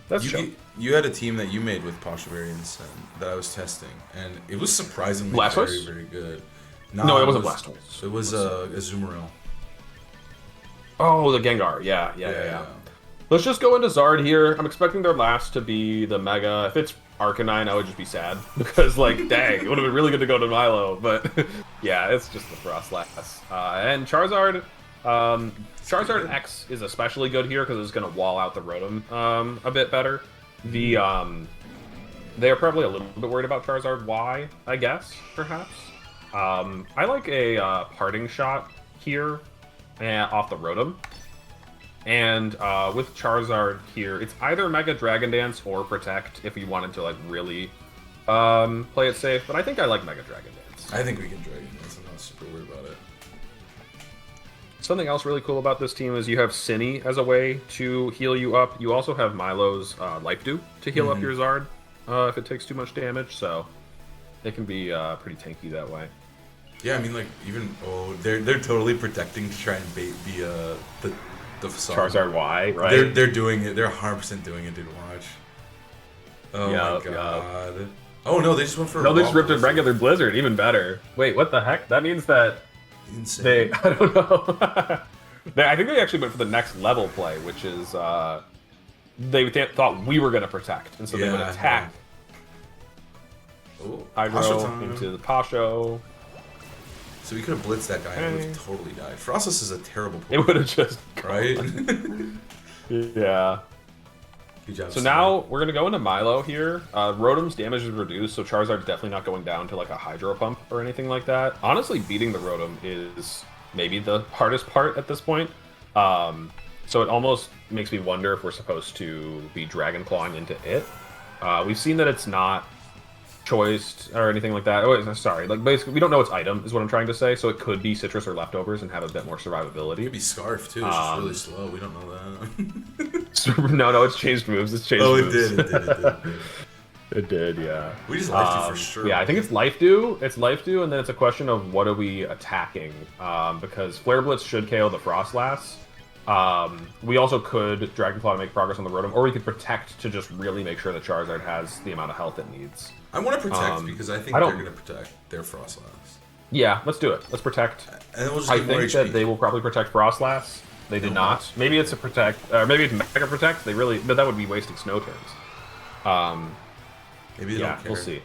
Speaker 2: That's true.
Speaker 1: You had a team that you made with Pasho Berry and Sen that I was testing, and it was surprisingly
Speaker 2: Blastoise?
Speaker 1: very good.
Speaker 2: No, it wasn't Blastoise.
Speaker 1: It was a Azumarill.
Speaker 2: Oh, the Gengar. Yeah. Let's just go into Zard here. I'm expecting their last to be the Mega. If it's Arcanine, I would just be sad because, like, dang, it would have been really good to go to Milo. But yeah, it's just the Frostlass. And Charizard, Charizard X is especially good here because it's going to wall out the Rotom a bit better. They are probably a little bit worried about Charizard Y, I guess, perhaps. I like a parting shot here off the Rotom. And with Charizard here, it's either Mega Dragon Dance or Protect if you wanted to like really play it safe. But I think I like Mega Dragon Dance.
Speaker 1: I think we can Dragon Dance. I'm not super worried about it.
Speaker 2: Something else really cool about this team is you have Cinny as a way to heal you up. You also have Milo's Life Dew to heal up your Zard if it takes too much damage. So it can be pretty tanky that way.
Speaker 1: Yeah, I mean, like even they're totally protecting to try and bait the facade.
Speaker 2: Charizard Y, right?
Speaker 1: They're doing it. They're 100% doing it, dude. Watch. Oh my god. Yep. Oh no, they just went for.
Speaker 2: No, they just ripped a regular Blizzard. Even better. Wait, what the heck? That means that
Speaker 1: insane.
Speaker 2: I don't know. I think they actually went for the next level play, which is they thought we were going to protect, and so they would attack.
Speaker 1: Oh,
Speaker 2: Hydro into the Pasho.
Speaker 1: So we could have blitzed that guy and would have totally died. Frostless is a terrible Pokemon.
Speaker 2: It would have just
Speaker 1: right?
Speaker 2: Yeah.
Speaker 1: Good job.
Speaker 2: So now we're gonna go into Milo here. Rotom's damage is reduced, so Charizard's definitely not going down to like a Hydro Pump or anything like that. Honestly, beating the Rotom is maybe the hardest part at this point. So it almost makes me wonder if we're supposed to be Dragon Clawing into it. We've seen that it's not choiced or anything like that. Oh, sorry. Like basically, we don't know its item is what I'm trying to say. So it could be citrus or leftovers and have a bit more survivability.
Speaker 1: It could be Scarf too. It's just really slow. We don't know that.
Speaker 2: No, it's changed moves. It's changed moves. It did, yeah.
Speaker 1: We just Life Dew for sure.
Speaker 2: Yeah, I think it's Life Dew. It's Life Dew, and then it's a question of what are we attacking? Because Flare Blitz should KO the Frostlass. We also could Dragon Claw to make progress on the Rotom, or we could Protect to just really make sure that Charizard has the amount of health it needs.
Speaker 1: I want to Protect because I think they're going to protect their Frostlass.
Speaker 2: Yeah, let's do it. Let's Protect.
Speaker 1: And then we'll just
Speaker 2: I
Speaker 1: get more
Speaker 2: think
Speaker 1: HP.
Speaker 2: that they will probably protect Frostlass. They did not. Maybe it's a Protect, or maybe it's Mega Protect. They really, but that would be wasting Snow turns.
Speaker 1: Maybe they don't care.
Speaker 2: We'll see.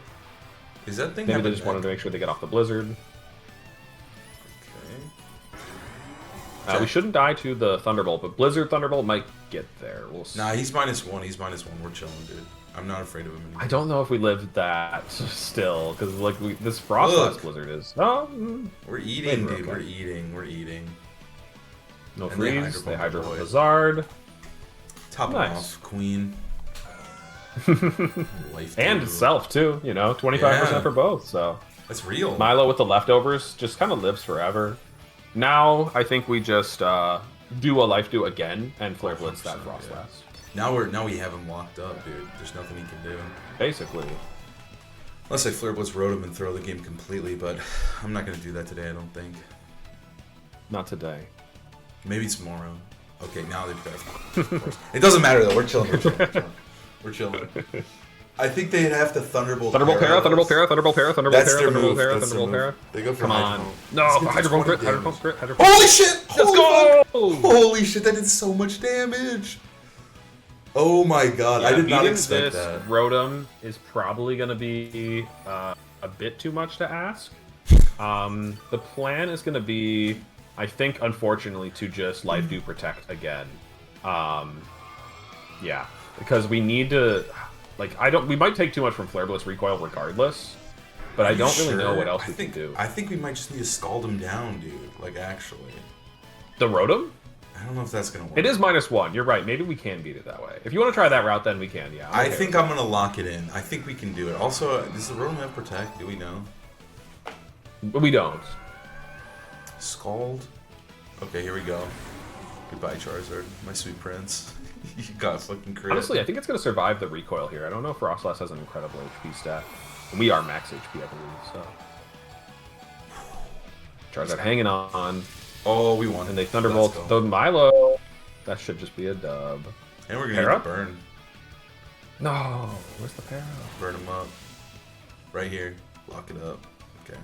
Speaker 1: Is that thing?
Speaker 2: Maybe they just wanted to make sure they get off the Blizzard.
Speaker 1: Okay.
Speaker 2: We shouldn't die to the Thunderbolt, but Blizzard Thunderbolt might get there. We'll see.
Speaker 1: Nah, he's -1. He's -1. We're chilling, dude. I'm not afraid of him anymore.
Speaker 2: I don't know if we lived that still, because like this Frostlass Blizzard is. No,
Speaker 1: we're eating, dude. We're eating. We're eating.
Speaker 2: No
Speaker 1: And
Speaker 2: freeze. They Hydro Blizzard.
Speaker 1: Top off, Queen. Life
Speaker 2: and
Speaker 1: Dew.
Speaker 2: itself too. You know, 25% for both. So
Speaker 1: that's real.
Speaker 2: Milo with the leftovers just kind of lives forever. Now I think we just do a Life Dew again and Flare Blitz that Frostlass.
Speaker 1: Now we have him locked up, dude. There's nothing he can do.
Speaker 2: Basically.
Speaker 1: Unless I Flare Blitz Rotom and throw the game completely, but I'm not gonna do that today. I don't think.
Speaker 2: Not today.
Speaker 1: Maybe tomorrow. Okay, now they've got. Of course. It doesn't matter though. We're chilling. We're chilling. I think they'd have to Thunderbolt.
Speaker 2: Thunderbolt Para, Thunderbolt Para, Thunderbolt Para, Thunderbolt Para, Thunderbolt Para, Thunderbolt Para.
Speaker 1: They go for
Speaker 2: Come on. No, Hydro Crit, Hydro Crit, Hydro Crit.
Speaker 1: Holy shit!
Speaker 2: Let's go!
Speaker 1: Holy shit, that did so much damage. Oh my god,
Speaker 2: Yeah,
Speaker 1: I did not
Speaker 2: this
Speaker 1: expect that.
Speaker 2: Rotom is probably going to be a bit too much to ask. The plan is going to be, I think, unfortunately, to just Life Dew Protect again. Yeah, because we need to, like, we might take too much from Flare Blitz Recoil regardless, but I don't really know what else we can do.
Speaker 1: I think we might just need to scald him down, dude. Like, actually.
Speaker 2: The Rotom?
Speaker 1: I don't know if that's going to work.
Speaker 2: It is -1. You're right. Maybe we can beat it that way. If you want to try that route, then we can, yeah.
Speaker 1: I think I'm going to lock it in. I think we can do it. Also, does the Rotom have Protect? Do we know?
Speaker 2: We don't.
Speaker 1: Scald? Okay, here we go. Goodbye, Charizard. My sweet prince. You got fucking crit.
Speaker 2: Honestly, I think it's going to survive the recoil here. I don't know if Frostlass has an incredible HP stat. We are max HP, I believe, so. Charizard hanging on.
Speaker 1: Oh, we won.
Speaker 2: And they Thunderbolt the Milo. That should just be a dub.
Speaker 1: And we're going to get the burn.
Speaker 2: No, where's the Para?
Speaker 1: Burn him up. Right here. Lock it up. Okay.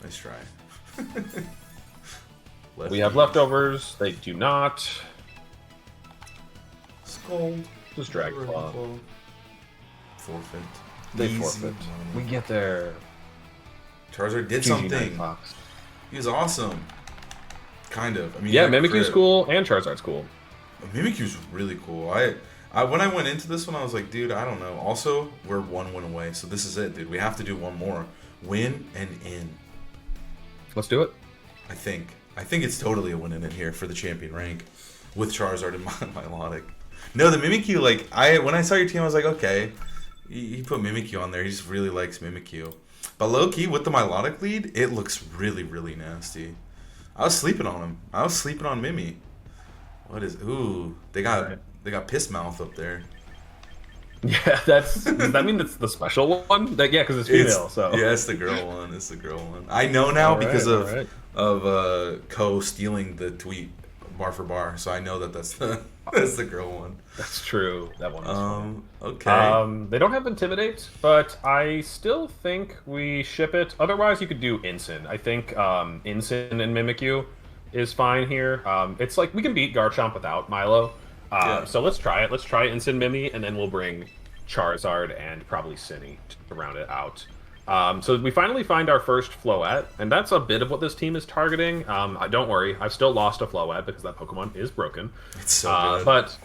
Speaker 1: Nice try.
Speaker 2: We have leftovers. They do not.
Speaker 1: Scald.
Speaker 2: Just Dragon Claw.
Speaker 1: Forfeit.
Speaker 2: They
Speaker 1: Easy
Speaker 2: forfeit.
Speaker 1: money.
Speaker 2: We get there.
Speaker 1: Charizard did
Speaker 2: GG
Speaker 1: something.
Speaker 2: Fox.
Speaker 1: He was awesome. Kind of. I mean,
Speaker 2: Yeah,
Speaker 1: he had
Speaker 2: Mimikyu's
Speaker 1: crit.
Speaker 2: cool and Charizard's cool.
Speaker 1: Mimikyu's really cool. I when I went into this one, I was like, dude, I don't know. Also, we're 1 win away, so this is it, dude. We have to do one more. Win and in.
Speaker 2: Let's do it.
Speaker 1: I think. I think it's totally a win and in here for the champion rank with Charizard and Milotic. No, the Mimikyu, like, when I saw your team, I was like, okay. He put Mimikyu on there. He just really likes Mimikyu. But low-key, with the Milotic lead, it looks really, really nasty. I was sleeping on him. I was sleeping on Mimi. What is... Ooh, they got Piss Mouth up there.
Speaker 2: Yeah, does that mean it's the special one? Yeah, because it's female, so...
Speaker 1: Yeah, it's the girl one. It's the girl one. I know now because
Speaker 2: right.
Speaker 1: of Ko stealing the tweet bar for bar, so I know that that's the girl one.
Speaker 2: That's true. That one is funny.
Speaker 1: Okay.
Speaker 2: They don't have Intimidate, but I still think we ship it. Otherwise, you could do Incin. I think Incin and Mimikyu is fine here. It's like we can beat Garchomp without Milo.
Speaker 1: Yeah.
Speaker 2: So let's try it. Let's try Incin Mimi, and then we'll bring Charizard and probably Cinny to round it out. So we finally find our first Floette, and that's a bit of what this team is targeting. Don't worry, I've still lost a Floette because that Pokemon is broken.
Speaker 1: It's so good.
Speaker 2: But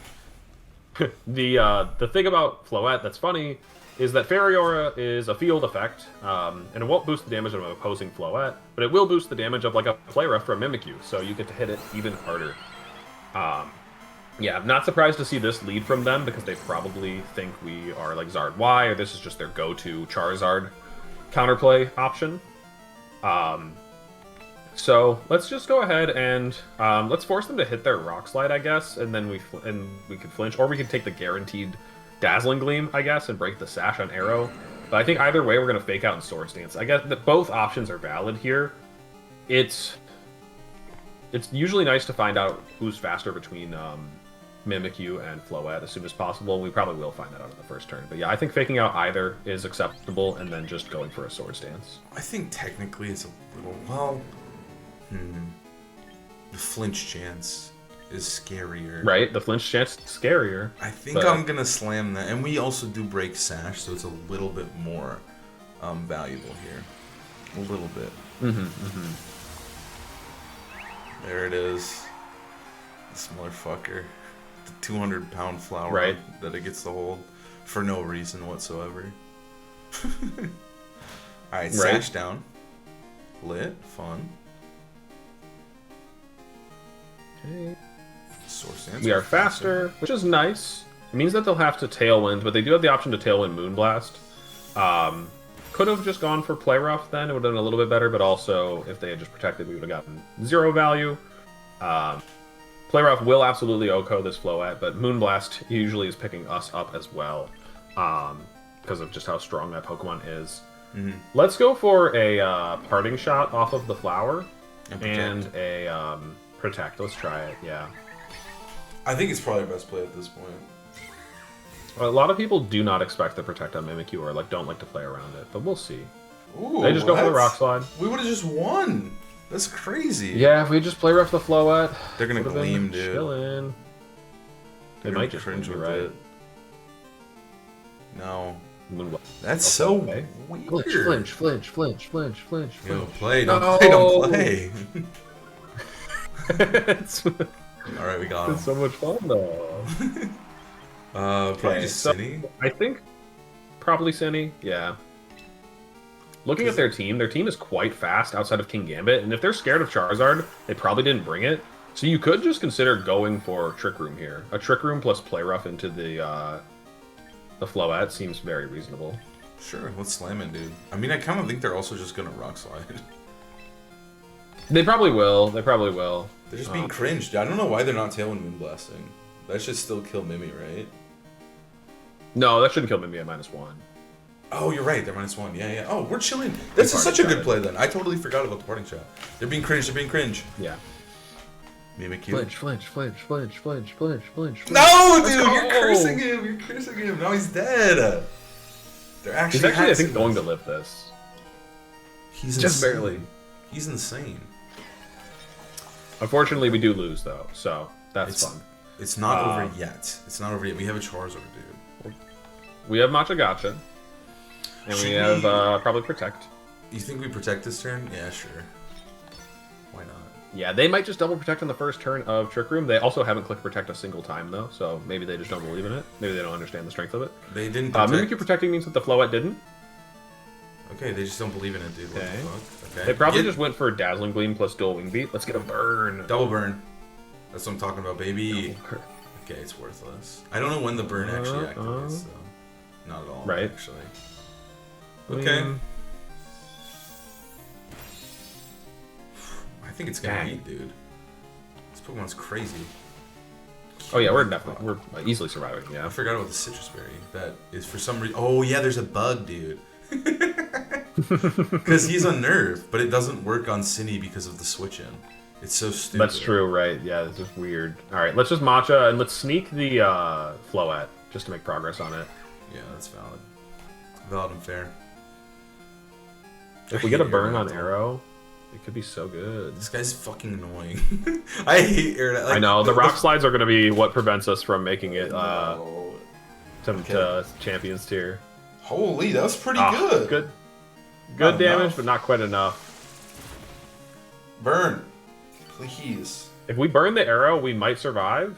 Speaker 2: the thing about Floette that's funny is that Fairy Aura is a field effect, and it won't boost the damage of an opposing Floette, but it will boost the damage of like a Play Rough from Mimikyu, so you get to hit it even harder. Yeah, I'm not surprised to see this lead from them because they probably think we are like Zard Y, or this is just their go-to Charizard counterplay option. So let's just go ahead and let's force them to hit their Rock Slide, I guess, and then we could flinch, or we could take the guaranteed Dazzling Gleam, I guess, and break the Sash on Arrow. But I think either way, we're gonna fake out and Swords Dance. I guess that both options are valid here. It's usually nice to find out who's faster between Mimikyu and Floette as soon as possible. We probably will find that out in the first turn. But yeah, I think faking out either is acceptable, and then just going for a Swords Dance.
Speaker 1: I think technically it's a little... Well... The flinch chance is scarier.
Speaker 2: Right? The flinch chance is scarier.
Speaker 1: I think I'm going to slam that. And we also do break Sash, so it's a little bit more valuable here. A little bit. There it is. This motherfucker. The 200-pound flower that it gets to hold for no reason whatsoever. Alright, Sash down. Lit. Fun.
Speaker 2: Okay.
Speaker 1: Source Dance.
Speaker 2: We are faster, which is nice. It means that they'll have to Tailwind, but they do have the option to Tailwind Moonblast. Could have just gone for Play Rough then. It would have done a little bit better, but also, if they had just protected, we would have gotten 0 value. Play Rough will absolutely OHKO this Floette, but Moonblast usually is picking us up as well, because of just how strong that Pokemon is. Let's go for a Parting Shot off of the flower, and a Protect. Let's try it, yeah.
Speaker 1: I think it's probably our best play at this point.
Speaker 2: A lot of people do not expect the Protect on Mimikyu, or like don't like to play around it, but we'll see.
Speaker 1: Ooh,
Speaker 2: they just go for the Rock Slide.
Speaker 1: We would have just won. That's crazy.
Speaker 2: Yeah, if we just play rough the Floette,
Speaker 1: they're gonna gleam, dude.
Speaker 2: Chillin'. They might just cringe with it.
Speaker 1: No.
Speaker 2: Moonblast.
Speaker 1: That's so weird.
Speaker 2: Flinch.
Speaker 1: Yo, play, don't play. Alright, we got him.
Speaker 2: It's so much fun, though.
Speaker 1: Probably just Cinny?
Speaker 2: I think probably Cinny, yeah. Looking at their team is quite fast outside of King Gambit, and if they're scared of Charizard, they probably didn't bring it. So you could just consider going for Trick Room here. A Trick Room plus Play Rough into the Floette seems very reasonable.
Speaker 1: Sure, let's slam it, dude. I mean, I kind of think they're also just gonna Rock Slide.
Speaker 2: They probably will. They're
Speaker 1: just being cringed. I don't know why they're not Tailwind Moonblasting. That should still kill Mimi, right?
Speaker 2: No, that shouldn't kill Mimi at -1.
Speaker 1: Oh, you're right. They're -1. Yeah. Oh, we're chilling. This is such a good play, then. I totally forgot about the Parting Shot. They're being cringe.
Speaker 2: Yeah.
Speaker 1: Mimikyu.
Speaker 2: Flinch.
Speaker 1: No, dude! You're cursing him. Now he's dead. They're actually...
Speaker 2: He's actually, I think, going to live this.
Speaker 1: He's
Speaker 2: just
Speaker 1: insane.
Speaker 2: barely.
Speaker 1: He's insane.
Speaker 2: Unfortunately, we do lose, though, so that's fun.
Speaker 1: It's not over yet. It's not over yet. We have a Charizard, dude.
Speaker 2: We have Matcha Gotcha. And we have probably Protect.
Speaker 1: You think we protect this turn? Yeah, sure. Why not?
Speaker 2: Yeah, they might just double Protect on the first turn of Trick Room. They also haven't clicked Protect a single time, though, so maybe they just don't believe in it. Maybe they don't understand the strength of it.
Speaker 1: They didn't protect.
Speaker 2: Mimikyu Protecting means that the Floette didn't.
Speaker 1: Okay, they just don't believe in it, dude. What the fuck? Okay.
Speaker 2: They probably just went for Dazzling Gleam plus Dual Wing Beat. Let's get a burn.
Speaker 1: Double burn. That's what I'm talking about, baby. Okay, it's worthless. I don't know when the burn actually activates, though. Not at all,
Speaker 2: right?
Speaker 1: Actually. Okay. I think it's gonna eat, dude. This Pokemon's crazy.
Speaker 2: Oh yeah, we're easily surviving. Yeah.
Speaker 1: I forgot about the citrus berry. That is for some reason. Oh yeah, there's a bug, dude. Because he's unnerved, but it doesn't work on Cinny because of the switch in. It's so stupid.
Speaker 2: That's true, right? Yeah, this is weird. All right, let's just Matcha and let's sneak the Floette just to make progress on it.
Speaker 1: Yeah, that's valid. Valid and fair.
Speaker 2: If we get a burn on Arrow, it could be so good.
Speaker 1: This guy's fucking annoying. I hate air. Like,
Speaker 2: I know the rock slides are going to be what prevents us from making it to Champions tier.
Speaker 1: Holy, that was pretty good.
Speaker 2: Good
Speaker 1: Not
Speaker 2: damage,
Speaker 1: enough.
Speaker 2: but not quite enough.
Speaker 1: Burn, please.
Speaker 2: If we burn the arrow, we might survive.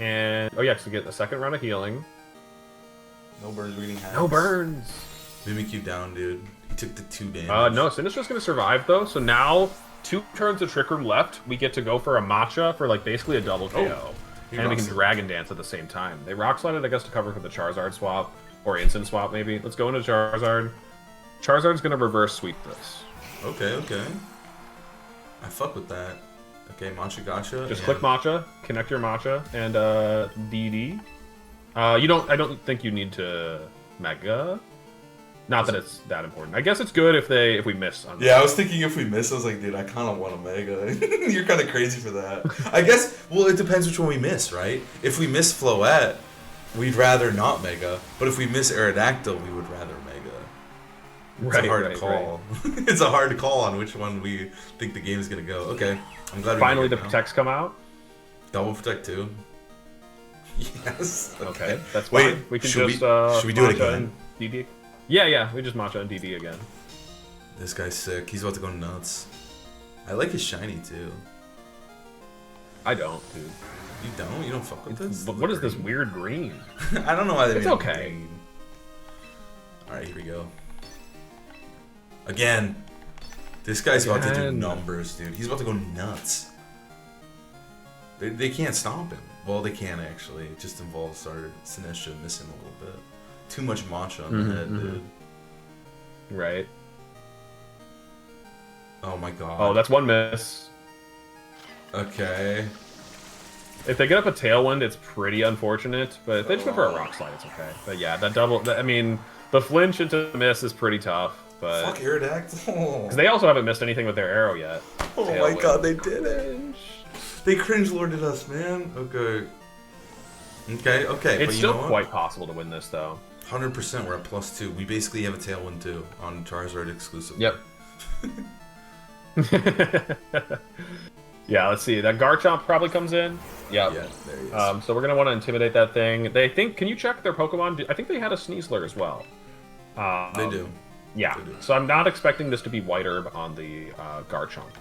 Speaker 2: And oh yeah, to get a second round of healing.
Speaker 1: No burns, reading hacks.
Speaker 2: No burns.
Speaker 1: Mimikyu down, dude. He took the 2 damage.
Speaker 2: No, Sinistra's going to survive though. So now 2 turns of Trick Room left. We get to go for a Matcha for like basically a double KO, and we can Dragon Dance at the same time. They Rock Slided, I guess, to cover for the Charizard swap or Instant swap maybe. Let's go into Charizard. Charizard's going to reverse sweep this.
Speaker 1: Okay. I fuck with that. Okay, Matcha Gotcha.
Speaker 2: Just click Matcha, connect your Matcha, and DD. I don't think you need to Mega. Not that it's that important. I guess it's good if we miss. On
Speaker 1: I was thinking if we miss, I was like, dude, I kind of want a Mega. You're kind of crazy for that. I guess. Well, it depends which one we miss, right? If we miss Floette, we'd rather not Mega. But if we miss Aerodactyl, we would rather Mega. It's a hard call. Right. It's a hard call on which one we think the game is gonna go. Okay, I'm glad.
Speaker 2: Finally, the Protects come out.
Speaker 1: Double Protect too. Yes.
Speaker 2: Okay, that's fine.
Speaker 1: Wait,
Speaker 2: we can
Speaker 1: should we do it again?
Speaker 2: DD. Yeah, we just Matcha and DD again.
Speaker 1: This guy's sick. He's about to go nuts. I like his shiny too.
Speaker 2: I don't, dude.
Speaker 1: You don't? You don't fuck with this?
Speaker 2: What is this weird green?
Speaker 1: I don't know why they made
Speaker 2: it okay.
Speaker 1: Green. All right, here we go. Again. This guy's about to do numbers, dude. He's about to go nuts. They can't stop him. Well, they can actually. It just involves our Sinestra missing a little bit. Too much matcha on the head, dude.
Speaker 2: Right.
Speaker 1: Oh my god.
Speaker 2: Oh, that's 1 miss.
Speaker 1: Okay.
Speaker 2: If they get up a Tailwind, it's pretty unfortunate. But if they just go for a Rock Slide, it's okay. But yeah, that double... I mean, the flinch into the miss is pretty tough. But
Speaker 1: fuck Aerodactyl.
Speaker 2: Because they also haven't missed anything with their arrow yet.
Speaker 1: Oh my god, they did it. They cringe lorded us, man. Okay.
Speaker 2: It's
Speaker 1: but
Speaker 2: still quite possible to win this, though.
Speaker 1: 100%, we're at +2. We basically have a Tailwind too on Charizard exclusively.
Speaker 2: Yep. Yeah, let's see. That Garchomp probably comes in. Yep.
Speaker 1: Yeah, there he is.
Speaker 2: So we're gonna want to intimidate that thing. They think. Can you check their Pokemon? I think they had a Sneasler as well.
Speaker 1: They do.
Speaker 2: Yeah.
Speaker 1: They do.
Speaker 2: So I'm not expecting this to be White Herb on the Garchomp.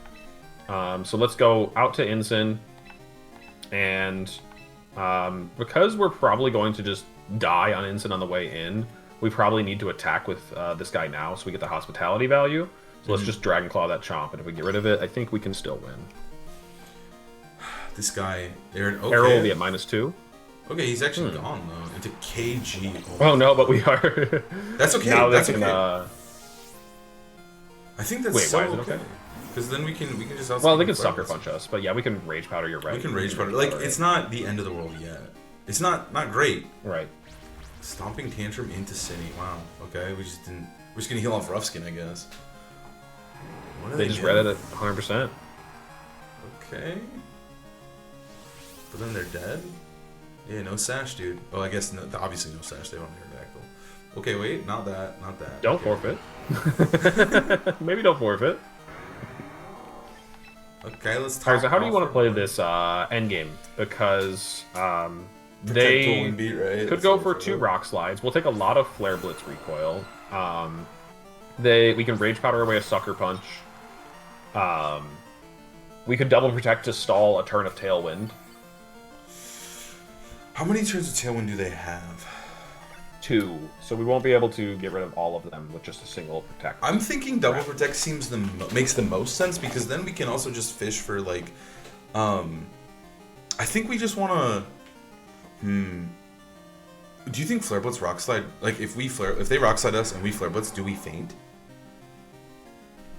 Speaker 2: So let's go out to Ensign, and because we're probably going to just die on Ensign on the way in, we probably need to attack with this guy now so we get the hospitality value. So let's just Dragon Claw that Chomp, and if we get rid of it, I think we can still win.
Speaker 1: This guy, Aaron. Okay.
Speaker 2: Arrow will be at -2.
Speaker 1: Okay, he's actually gone though into KG.
Speaker 2: Oh no, but we are.
Speaker 1: That's okay.
Speaker 2: Now
Speaker 1: That's
Speaker 2: they can,
Speaker 1: okay. I think that's
Speaker 2: Wait,
Speaker 1: so
Speaker 2: why is it okay?
Speaker 1: Because then we can just.
Speaker 2: Well, they can sucker punch us, but yeah, we can Rage Powder. You're right.
Speaker 1: We can Rage Powder. Like it's not the end of the world yet. It's not great.
Speaker 2: Right.
Speaker 1: Stomping Tantrum into Cinny. Wow. Okay, we just didn't. We're just gonna heal off Rough Skin, I guess.
Speaker 2: They just read it at 100%.
Speaker 1: Okay. But then they're dead? Yeah, no sash, dude. Oh, I guess obviously no sash. They don't have Aerodactyl. Okay, wait. Not that. Not that.
Speaker 2: Don't forfeit. Maybe don't forfeit.
Speaker 1: Okay, let's talk.
Speaker 2: Alright, so how do you want to play this endgame? Because
Speaker 1: Protect to win beat, right?
Speaker 2: could
Speaker 1: That's
Speaker 2: go
Speaker 1: what
Speaker 2: for
Speaker 1: we're
Speaker 2: 2 Rock Slides. We'll take a lot of Flare Blitz recoil. We can Rage Powder away a Sucker Punch. We could double protect to stall a turn of Tailwind.
Speaker 1: How many turns of Tailwind do they have?
Speaker 2: 2, so we won't be able to get rid of all of them with just a single protect.
Speaker 1: I'm thinking double protect makes the most sense because then we can also just fish for like, I think we just want to. Do you think Flare Blitz Rock Slide? Like if they Rock Slide us and we Flare Blitz, do we faint?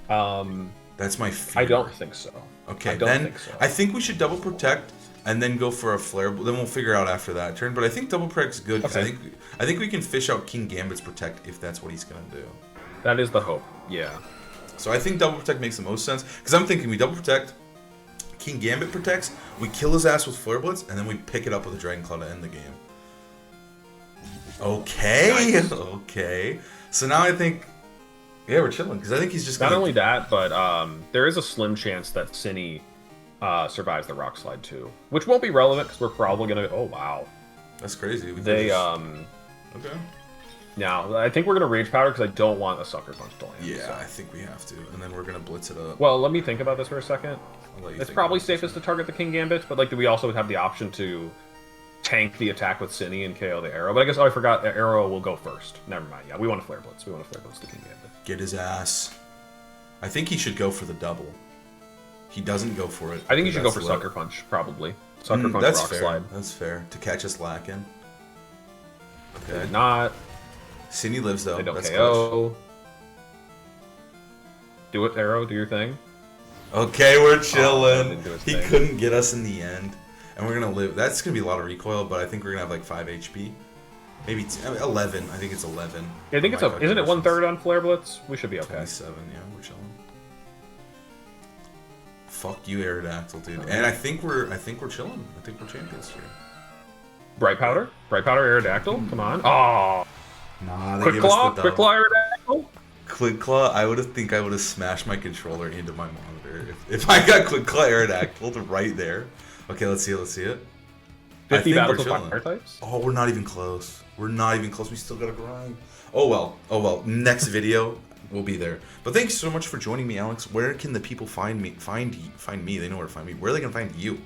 Speaker 1: That's my fear.
Speaker 2: I don't think so.
Speaker 1: Okay,
Speaker 2: I don't think so.
Speaker 1: I think we should double protect and then go for a flare. Then we'll figure out after that turn. But I think double protect's good because
Speaker 2: Okay.
Speaker 1: I think we can fish out King Gambit's protect if that's what he's gonna do.
Speaker 2: That is the hope. Yeah.
Speaker 1: So I think double protect makes the most sense because I'm thinking we double protect, King Gambit protects, we kill his ass with Flare Blitz, and then we pick it up with a Dragon Claw to end the game. Okay,
Speaker 2: Nice.
Speaker 1: okay. So now I think, yeah, we're chilling because I think he's just
Speaker 2: Not
Speaker 1: gonna...
Speaker 2: only that, but there is a slim chance that Cine survives the Rock Slide too, which won't be relevant because we're probably gonna. Oh wow.
Speaker 1: That's crazy.
Speaker 2: They
Speaker 1: Okay.
Speaker 2: Now I think we're gonna Rage Powder because I don't want a Sucker Punch to land.
Speaker 1: Yeah,
Speaker 2: so.
Speaker 1: I think we have to, and then we're gonna blitz it up.
Speaker 2: Well, let me think about this for a second.
Speaker 1: I'll let you
Speaker 2: It's
Speaker 1: think
Speaker 2: probably
Speaker 1: about
Speaker 2: safest to target the King Gambit, but like, do we also have the option to tank the attack with Cine and KO the Arrow? But I guess I forgot the Arrow will go first. Never mind. Yeah, we want to Flare Blitz. We want to Flare Blitz the King Gambit.
Speaker 1: Get his ass. I think he should go for the double. He doesn't go for it.
Speaker 2: I think you should go for
Speaker 1: That's
Speaker 2: Sucker Punch, probably. Sucker Punch
Speaker 1: that's
Speaker 2: Rock
Speaker 1: fair.
Speaker 2: Slide.
Speaker 1: That's fair. To catch us lacking.
Speaker 2: They
Speaker 1: Okay.
Speaker 2: did not.
Speaker 1: Cine lives though.
Speaker 2: They don't
Speaker 1: That's
Speaker 2: KO. Do it, Arrow. Do your thing.
Speaker 1: clutch. Okay, we're
Speaker 2: that
Speaker 1: chilling.
Speaker 2: didn't do his
Speaker 1: He
Speaker 2: thing.
Speaker 1: couldn't get us in the end. And we're gonna live. That's gonna be a lot of recoil, but I think we're gonna have like 5 HP. Maybe 11. I think it's 11.
Speaker 2: Yeah, I think it's
Speaker 1: My
Speaker 2: isn't it
Speaker 1: calculations.
Speaker 2: 1/3 on Flare Blitz? We should be okay.
Speaker 1: 27, yeah, we're chilling. Fuck you, Aerodactyl, dude. And I think we're chilling. I think we're champions here.
Speaker 2: Bright Powder, Aerodactyl. Come on. Oh,
Speaker 1: Nah,
Speaker 2: Quick Claw, Aerodactyl.
Speaker 1: Quick Claw, I would have smashed my controller into my monitor if I got Quick Claw Aerodactyl right there. Okay, let's see it. I
Speaker 2: 50
Speaker 1: think
Speaker 2: battles
Speaker 1: we're
Speaker 2: with
Speaker 1: chilling.
Speaker 2: fire types.
Speaker 1: Oh, we're not even close. We still gotta grind. Oh well. Next video, we'll be there. But thanks so much for joining me, Alex. Where can the people find me? Find me. They know where to find me. Where are they gonna find you?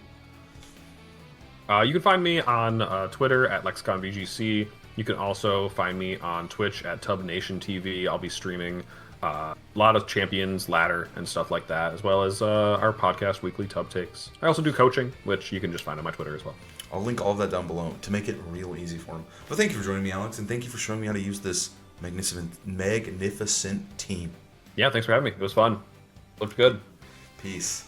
Speaker 2: You can find me on Twitter at LexiconVGC. You can also find me on Twitch at TubNationTV. I'll be streaming a lot of Champions, Ladder, and stuff like that, as well as our podcast, Weekly Tub Takes. I also do coaching, which you can just find on my Twitter as well.
Speaker 1: I'll link all of that down below to make it real easy for them. But thank you for joining me, Alex, and thank you for showing me how to use this magnificent team.
Speaker 2: Yeah, thanks for having me. It was fun. Looked good.
Speaker 1: Peace.